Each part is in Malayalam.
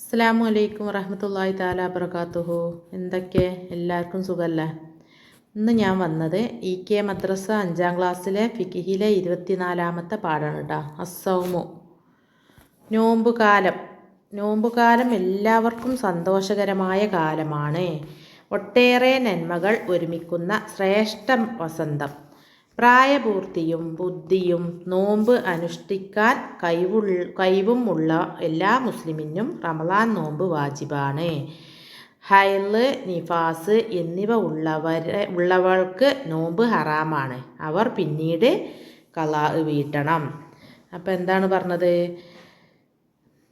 അസ്സലാമു അലൈക്കും വറഹ്മത്തുള്ളാഹി തആല വബറകാതുഹു. എന്തൊക്കെ എല്ലാവർക്കും സുഖമല്ലേ? ഇന്ന് ഞാൻ വന്നത് കെ മദ്രസ 5ാം ക്ലാസ്സിലെ ഫിഖിലെ 24ാമത്തെ പാഠമാണ് കേട്ടോ. അസ്സൗമു, നോമ്പുകാലം. നോമ്പുകാലം എല്ലാവർക്കും സന്തോഷകരമായ കാലമാണ്. ഒട്ടേറെ നന്മകൾ ഒരുമിക്കുന്ന ശ്രേഷ്ഠ വസന്തം. പ്രായപൂർത്തിയും ബുദ്ധിയും നോമ്പ് അനുഷ്ഠിക്കാൻ കഴിവും ഉള്ള എല്ലാ മുസ്ലിമിനും റമളാൻ നോമ്പ് വാജിബാണ്. ഹൈള്, നിഫാസ് എന്നിവ ഉള്ളവർക്ക് നോമ്പ് ഹറാമാണ്. അവർ പിന്നീട് ഖളാ വീട്ടണം. അപ്പോൾ എന്താണ് പറഞ്ഞത്?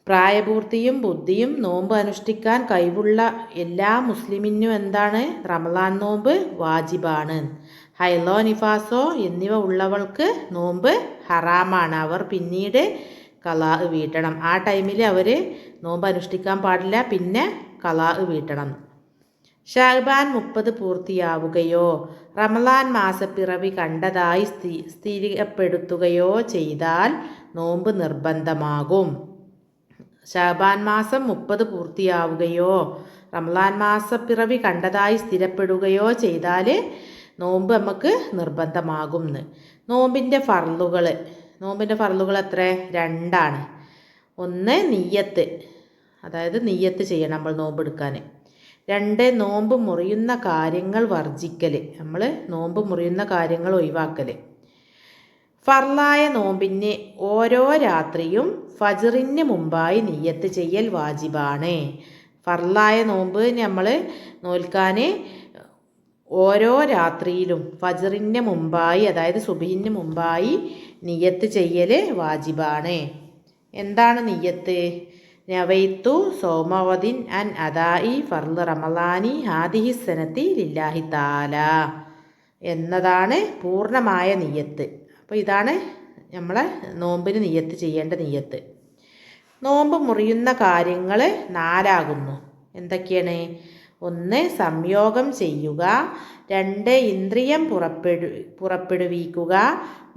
പ്രായപൂർത്തിയും ബുദ്ധിയും നോമ്പ് അനുഷ്ഠിക്കാൻ കഴിവുള്ള എല്ലാ മുസ്ലിമിനും എന്താണ്? റമളാൻ നോമ്പ് വാജിബാണ്. ഹൈലോ നിഫാസോ എന്നിവ ഉള്ളവൾക്ക് നോമ്പ് ഹറാമാണ്. അവർ പിന്നീട് ഖളാ വീട്ടണം. ആ ടൈമിൽ അവർ നോമ്പ് അനുഷ്ഠിക്കാൻ പാടില്ല, പിന്നെ ഖളാ വീട്ടണം. ഷഅബാൻ 30 പൂർത്തിയാവുകയോ റമളാൻ മാസപ്പിറവി കണ്ടതായി സ്ഥിരപ്പെടുത്തുകയോ ചെയ്താൽ നോമ്പ് നിർബന്ധമാകും. ഷഅബാൻ മാസം 30 പൂർത്തിയാവുകയോ റമളാൻ മാസപ്പിറവി കണ്ടതായി സ്ഥിരപ്പെടുകയോ ചെയ്താൽ നോമ്പ് നമുക്ക് നിർബന്ധമാകും. നോമ്പിൻ്റെ ഫർളുകൾ എത്ര? 2ആണ്. ഒന്ന് നിയ്യത്ത്, അതായത് നിയ്യത്ത് ചെയ്യണം നമ്മൾ നോമ്പ് എടുക്കാൻ. 2 നോമ്പ് മുറിയുന്ന കാര്യങ്ങൾ വർജിക്കൽ, നമ്മൾ നോമ്പ് മുറിയുന്ന കാര്യങ്ങൾ ഒഴിവാക്കൽ. ഫർളായ നോമ്പിന് ഓരോ രാത്രിയും ഫജ്റിന് മുമ്പായി നിയ്യത്ത് ചെയ്യൽ വാജിബാണ്. ഫർളായ നോമ്പ് നമ്മൾ നോൽക്കാൻ ഓരോ രാത്രിയിലും ഫജ്റിന് മുമ്പായി, അതായത് സുബ്ഹിന് മുമ്പായി നിയ്യത്ത് ചെയ്യൽ വാജിബാണ്. എന്താണ് നിയ്യത്ത്? നവൈത്തു സൗമവദിൻ അൻ അദായി ഫർള് റമളാനി ഹാദിഹി സനത്തി ലില്ലാഹി തആല എന്നതാണ് പൂർണ്ണമായ നിയ്യത്ത്. അപ്പോൾ ഇതാണ് നമ്മളെ നോമ്പിന് നിയ്യത്ത് ചെയ്യേണ്ട നിയ്യത്ത്. നോമ്പ് മുറിയുന്ന കാര്യങ്ങൾ 4 എന്തൊക്കെയാണ്? 1 സംയോഗം ചെയ്യുക, 2 ഇന്ദ്രിയം പുറപ്പെടുവിക്കുക,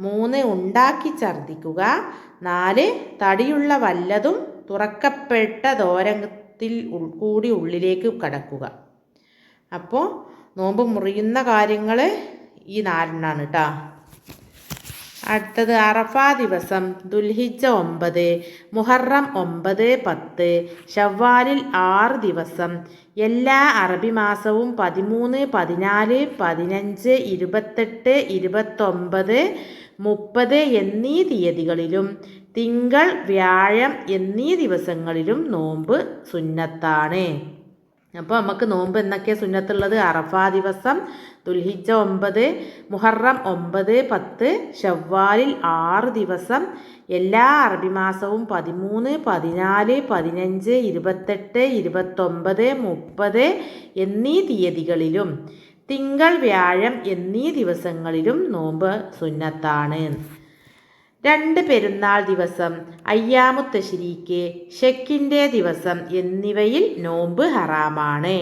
3 ഉണ്ടാക്കി ഛർദ്ദിക്കുക, 4 തടിയുള്ള വല്ലതും തുറക്കപ്പെട്ട ദ്വാരത്തിൽ കൂടി ഉള്ളിലേക്ക് കടക്കുക. അപ്പോൾ നോമ്പ് മുറിയുന്ന കാര്യങ്ങൾ ഈ 4 കേട്ടോ. അടുത്തത് അറഫ ദിവസം, ദുൽഹിജ്ജ 9, മുഹറം 9, 10, ശവ്വാലിൽ 6 ദിവസം, എല്ലാ അറബി മാസവും 13, 14, 15, 28, 29, 30 എന്നീ തീയതികളിലും തിങ്കൾ, വ്യാഴം എന്നീ ദിവസങ്ങളിലും നോമ്പ് സുന്നത്താണ്. അപ്പോൾ നമുക്ക് നോമ്പ് എന്നൊക്കെയാണ് സുന്നത്തുള്ളത്? അറഫ ദിവസം, ദുൽഹിജ്ജ 9, മുഹറം 9, 10, ശവ്വാലിൽ 6 ദിവസം, എല്ലാ അറബി മാസവും 13, 14, 15, 28, 29, 30 എന്നീ തീയതികളിലും തിങ്കൾ, വ്യാഴം എന്നീ ദിവസങ്ങളിലും നോമ്പ് സുന്നത്താണ്. 2 പെരുന്നാൾ ദിവസം, അയ്യാമു തശ്രീക്ക്, ഷെക്കിൻ്റെ ദിവസം എന്നിവയിൽ നോമ്പ് ഹറാമാണ്.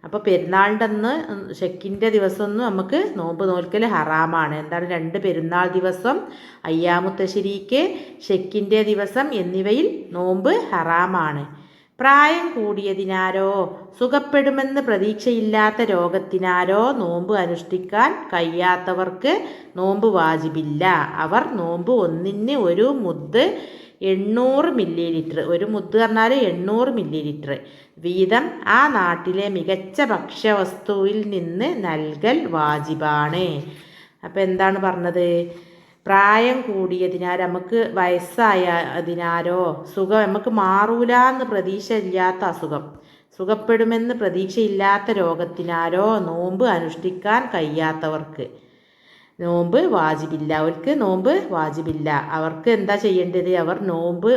അപ്പോൾ പെരുന്നാളിൻ്റെ അന്ന് ഷെക്കിൻ്റെ ദിവസമൊന്നും നമുക്ക് നോമ്പ് നോൽക്കൽ ഹറാമാണ്. എന്താണ്? 2 പെരുന്നാൾ ദിവസം, അയ്യാമു തശ്രീക്ക്, ഷെക്കിൻ്റെ ദിവസം എന്നിവയിൽ നോമ്പ് ഹറാമാണ്. പ്രായം കൂടിയതിനാലോ സുഖപ്പെടുമെന്ന് പ്രതീക്ഷയില്ലാത്ത രോഗത്തിനാലോ നോമ്പ് അനുഷ്ഠിക്കാൻ കഴിയാത്തവർക്ക് നോമ്പ് വാജിബില്ല. അവർ നോമ്പ് ഒന്നിന് 1 മുദ് 800 മില്ലി, ഒരു മുദ് പറഞ്ഞാൽ 800 മില്ലി വീതം ആ നാട്ടിലെ മികച്ച ഭക്ഷ്യവസ്തുവിൽ നിന്ന് നൽകൽ വാജിബാണ്. അപ്പോൾ എന്താണ് പറഞ്ഞത്? പ്രായം കൂടിയതിനാൽ, നമുക്ക് വയസ്സായതിനാലോ നമുക്ക് മാറൂല എന്ന് പ്രതീക്ഷയില്ലാത്ത അസുഖം, സുഖപ്പെടുമെന്ന് പ്രതീക്ഷയില്ലാത്ത രോഗത്തിനാലോ നോമ്പ് അനുഷ്ഠിക്കാൻ കഴിയാത്തവർക്ക് നോമ്പ് വാജിബില്ല. അവർക്ക് നോമ്പ് വാജിബില്ല. അവർക്ക് എന്താ ചെയ്യേണ്ടത്? അവർ നോമ്പ്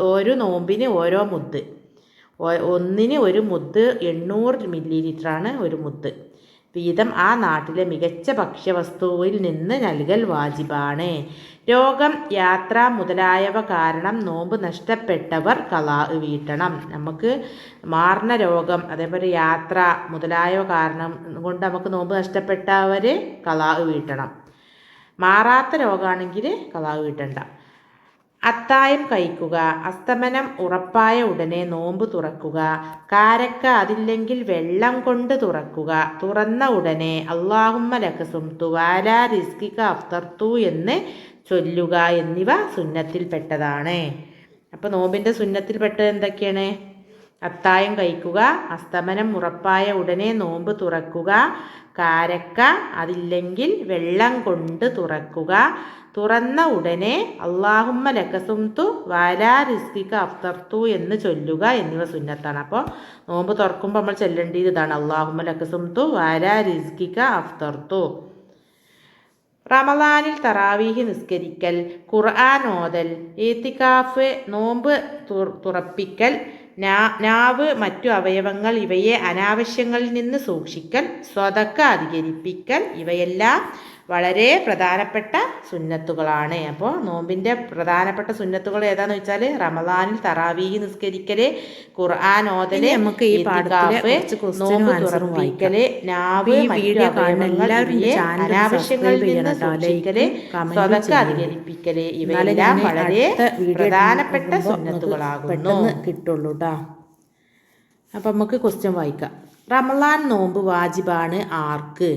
ഓരോ നോമ്പിന് ഓരോ മുദ്, ഒന്നിന് 1 മുദ് 800 മില്ലി ഒരു മുദ് വീതം ആ നാട്ടിലെ മികച്ച ഭക്ഷ്യവസ്തുവിൽ നിന്ന് നൽകൽ വാജിബാണ്. രോഗം, യാത്ര മുതലായവ കാരണം നോമ്പ് നഷ്ടപ്പെട്ടവർ ഖളാ വീട്ടണം. നമുക്ക് മാറുന്ന രോഗം, അതേപോലെ യാത്ര മുതലായവ കാരണം കൊണ്ട് നമുക്ക് നോമ്പ് നഷ്ടപ്പെട്ടവർ ഖളാ വീട്ടണം. മാറാത്ത രോഗമാണെങ്കിൽ ഖളാ വീട്ടണ്ട. അത്തായം കഴിക്കുക, അസ്തമനം ഉറപ്പായ ഉടനെ നോമ്പ് തുറക്കുക, കാരക്ക അതില്ലെങ്കിൽ വെള്ളം കൊണ്ട് തുറക്കുക, തുറന്ന ഉടനെ അല്ലാഹുമ്മ ലക സുംതു വഅലാ റിസ്കിക അഫ്തർതു എന്ന് ചൊല്ലുക എന്നിവ സുന്നത്തിൽപ്പെട്ടതാണ്. അപ്പോൾ നോമ്പിൻ്റെ സുന്നത്തിൽപ്പെട്ടത് എന്തൊക്കെയാണ്? അത്തായം കഴിക്കുക, അസ്തമനം ഉറപ്പായ ഉടനെ നോമ്പ് തുറക്കുക, കാരക്ക അതില്ലെങ്കിൽ വെള്ളം കൊണ്ട് തുറക്കുക, തുറന്ന ഉടനെ അല്ലാഹുമ്മ ലക സുംതു വഅലാ റിസ്കിക അഫ്തർതു എന്ന് ചൊല്ലുക എന്നിവ സുന്നത്താണ്. അപ്പോൾ നോമ്പ് തുറക്കുമ്പോൾ നമ്മൾ ചൊല്ലേണ്ടത് ഇതാണ്, അല്ലാഹുമ്മ ലക സുംതു വഅലാ റിസ്കിക അഫ്തർതു. റമളാനിൽ തറാവീഹ് നിസ്കരിക്കൽ, ഖുർആൻ ഓതൽ, ഈത്തിക്കാഫ്, നോമ്പ് തുറപ്പിക്കൽ, നാവ്, മറ്റു അവയവങ്ങൾ ഇവയെ അനാവശ്യങ്ങളിൽ നിന്ന് സൂക്ഷിക്കൽ, സ്വതക്ക അധികരിപ്പിക്കൽ ഇവയെല്ലാം വളരെ പ്രധാനപ്പെട്ട സുന്നത്തുകളാണ്. അപ്പോൾ നോമ്പിൻ്റെ പ്രധാനപ്പെട്ട സുന്നത്തുകൾ ഏതാന്ന് വെച്ചാൽ റമളാനിൽ തറാവീഹ് നിസ്കരിക്കൽ, ഖുർആൻ ഓതൽ, നമുക്ക് ഈ നോമ്പ് തുറപ്പിക്കൽ, നാവ്, മറ്റു അവയവങ്ങൾ ഇവയെ അനാവശ്യങ്ങളിൽ നിന്ന് സൂക്ഷിക്കൽ, സ്വതക്ക അധികരിപ്പിക്കൽ ഇവയെല്ലാം വളരെ പ്രധാനപ്പെട്ട സുന്നത്തുകളാകുന്നു. കിട്ടുള്ളൂ കേട്ടോ. അപ്പം നമുക്ക് ക്വസ്റ്റ്യൻ വായിക്കാം. റമളാൻ നോമ്പ് വാജിബാണ് ആർക്ക്?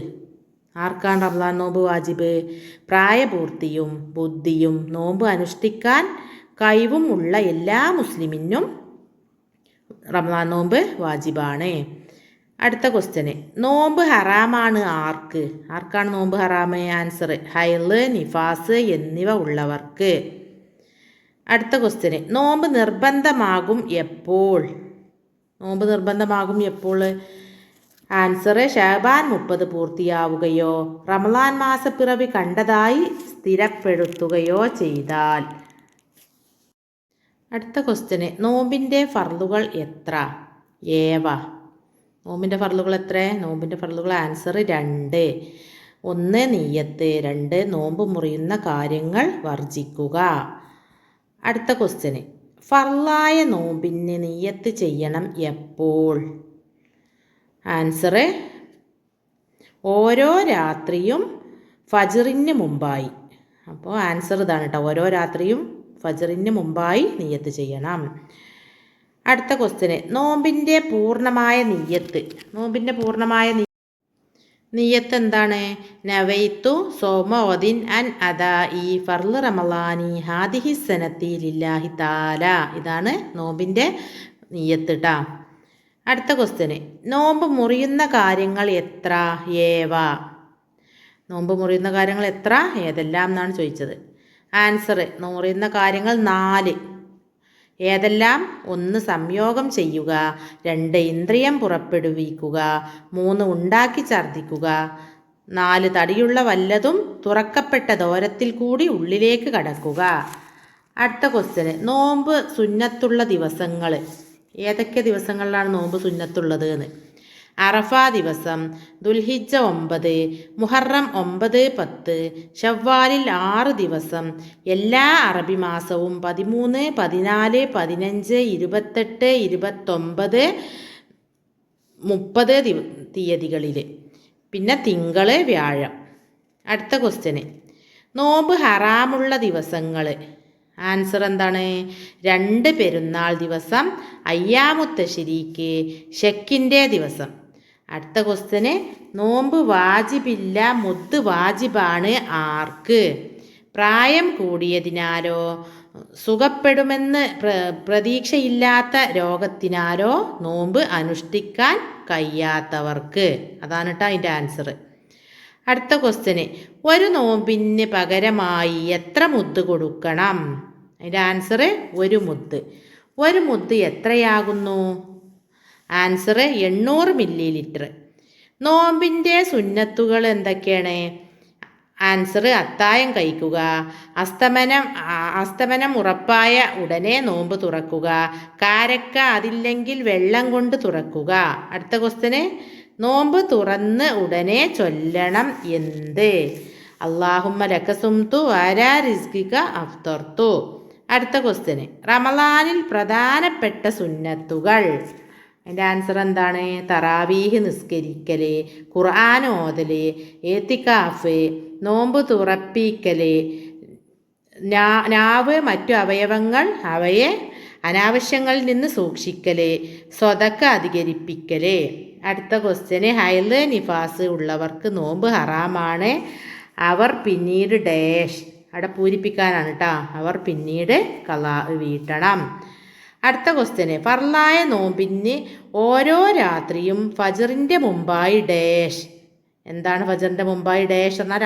ആർക്കാണ് റമളാൻ നോമ്പ് വാജിബ്? പ്രായപൂർത്തിയും ബുദ്ധിയും നോമ്പ് അനുഷ്ഠിക്കാൻ കഴിവും ഉള്ള എല്ലാ മുസ്ലിമിനും റമളാൻ നോമ്പ് വാജിബാണ്. അടുത്ത ക്വസ്റ്റ്യന്, നോമ്പ് ഹറാമാണ് ആർക്ക്? ആർക്കാണ് നോമ്പ് ഹറാമ്? ആൻസർ ഹൈള്, നിഫാസ് എന്നിവ ഉള്ളവർക്ക്. അടുത്ത ക്വസ്റ്റ്യന്, നോമ്പ് നിർബന്ധമാകും എപ്പോൾ? നോമ്പ് നിർബന്ധമാകും എപ്പോൾ? ആൻസർ ശഅബാൻ 30 പൂർത്തിയാവുകയോ റമളാൻ മാസപ്പിറവി കണ്ടതായി സ്ഥിരപ്പെടുത്തുകയോ ചെയ്താൽ. അടുത്ത ക്വസ്റ്റ്യന്, നോമ്പിൻ്റെ ഫർളുകൾ എത്ര? ഏവ. നോമ്പിൻ്റെ ഫർളുകൾ എത്ര? നോമ്പിൻ്റെ ഫർളുകൾ ആൻസർ 2. 1 നിയ്യത്ത്, 2 നോമ്പ് മുറിയുന്ന കാര്യങ്ങൾ വർജിക്കുക. അടുത്ത ക്വസ്റ്റ്യന്, ഫർളായ നോമ്പിന് നിയ്യത്ത് ചെയ്യണം എപ്പോൾ? ആൻസർ ഓരോ രാത്രിയും ഫജ്റിന് മുമ്പായി. അപ്പോൾ ആൻസർ ഇതാണ് കേട്ടോ, ഓരോ രാത്രിയും ഫജ്റിന് മുമ്പായി നിയ്യത്ത് ചെയ്യണം. അടുത്ത ക്വസ്റ്റ്യന്, നോമ്പിൻ്റെ പൂർണ്ണമായ നിയ്യത്ത്. നോമ്പിൻ്റെ പൂർണ്ണമായ നിയ്യത്ത് എന്താണ്? നവൈത്തു സോമോദിൻ അൻ അദാഇ ഫർള് റമളാനി ഹാദിഹി സനത്തി ലില്ലാഹി തആല. ഇതാണ് നോമ്പിൻ്റെ നിയ്യത്ത് ട്ടാ. അടുത്ത ക്വസ്റ്റ്യന്, നോമ്പ് മുറിയുന്ന കാര്യങ്ങൾ എത്ര? ഏവ. നോമ്പ് മുറിയുന്ന കാര്യങ്ങൾ എത്ര? ഏതെല്ലാം എന്നാണ് ചോദിച്ചത്. ആൻസർ മുറിയുന്ന കാര്യങ്ങൾ 4. ഏതെല്ലാം? 1 സംയോഗം ചെയ്യുക, 2 ഇന്ദ്രിയം പുറപ്പെടുവിക്കുക, 3 ഉണ്ടാക്കി ഛർദ്ദിക്കുക, 4 തടിയുള്ള വല്ലതും തുറക്കപ്പെട്ട ദോരത്തിൽ കൂടി ഉള്ളിലേക്ക് കടക്കുക. അടുത്ത ക്വസ്റ്റ്യന്, നോമ്പ് സുന്നത്തുള്ള ദിവസങ്ങൾ. ഏതൊക്കെ ദിവസങ്ങളിലാണ് നോമ്പ് സുന്നത്തുള്ളത് എന്ന്? അറഫ ദിവസം, ദുൽഹിജ്ജ 9, മുഹറം 9, 10, ശവ്വാലിൽ 6 ദിവസം, എല്ലാ അറബി മാസവും 13, 14, 15, 28, 29, 30 തീയതികളിൽ, പിന്നെ തിങ്കൾ, വ്യാഴം. അടുത്ത ക്വസ്റ്റ്യന്, നോമ്പ് ഹറാമുള്ള ദിവസങ്ങൾ. ആൻസർ എന്താണ്? 2 പെരുന്നാൾ ദിവസം, അയ്യാമുത്തശ്ശരീക്ക്, ഷെക്കിൻ്റെ ദിവസം. അടുത്ത ക്വസ്റ്റ്യന്, നോമ്പ് വാജിബില്ല മുദ്ദ് വാജിബാണ് ആർക്ക്? പ്രായം കൂടിയതിനാലോ സുഖപ്പെടുമെന്ന് പ്രതീക്ഷയില്ലാത്ത രോഗത്തിനാലോ നോമ്പ് അനുഷ്ഠിക്കാൻ കഴിയാത്തവർക്ക്. അതാണ് കേട്ടോ അതിൻ്റെ ആൻസർ. അടുത്ത ക്വസ്റ്റ്യന്, ഒരു നോമ്പിന് പകരമായി എത്ര മുദ്ദ് കൊടുക്കണം? അതിൻ്റെ ആൻസർ 1 മുദ്ദ്. 1 മുദ്ദ് എത്രയാകുന്നു? Answer 800 milli. നോമ്പിൻ്റെ സുന്നത്തുകൾ എന്തൊക്കെയാണ്? ആൻസർ അത്തായം കഴിക്കുക, അസ്തമനം ഉറപ്പായ ഉടനെ നോമ്പ് തുറക്കുക, കാരക്ക അതില്ലെങ്കിൽ വെള്ളം കൊണ്ട് തുറക്കുക. അടുത്ത ക്വസ്റ്റ്യന്, നോമ്പ് തുറന്ന് ഉടനെ ചൊല്ലണം എന്ത്? അല്ലാഹുമ്മ ലക സുംതു വഅലാ റിസ്കിക അഫ്തർതു. അടുത്ത ക്വസ്റ്റ്യന്, റമളാനിൽ പ്രധാനപ്പെട്ട സുന്നത്തുകൾ. അതിൻ്റെ ആൻസർ എന്താണ്? തറാവീഹ് നിസ്കരിക്കൽ, ഖുർആൻ ഓതൽ, ഏത്തിക്കാഫ്, നോമ്പ് തുറപ്പിക്കൽ, നാവ് മറ്റു അവയവങ്ങൾ അവയെ അനാവശ്യങ്ങളിൽ നിന്ന് സൂക്ഷിക്കല്, സ്വതക്ക അധികരിപ്പിക്കല്. അടുത്ത ക്വസ്റ്റ്യന് ഹൈല് നിഫാസ് ഉള്ളവർക്ക് നോമ്പ് ഹറാമാണ്. അവർ പിന്നീട് ഡാഷ് അവിടെ പൂരിപ്പിക്കാനാണ് കേട്ടോ. അവർ പിന്നീട് ഖളാ വീട്ടണം. അടുത്ത ക്വസ്റ്റ്യന് ഫർലായ നോമ്പിന് ഓരോ രാത്രിയും ഫജറിൻ്റെ മുമ്പായി ഡാഷ്. എന്താണ് ഫജറിൻ്റെ മുമ്പായി ഡാഷ് എന്നാൽ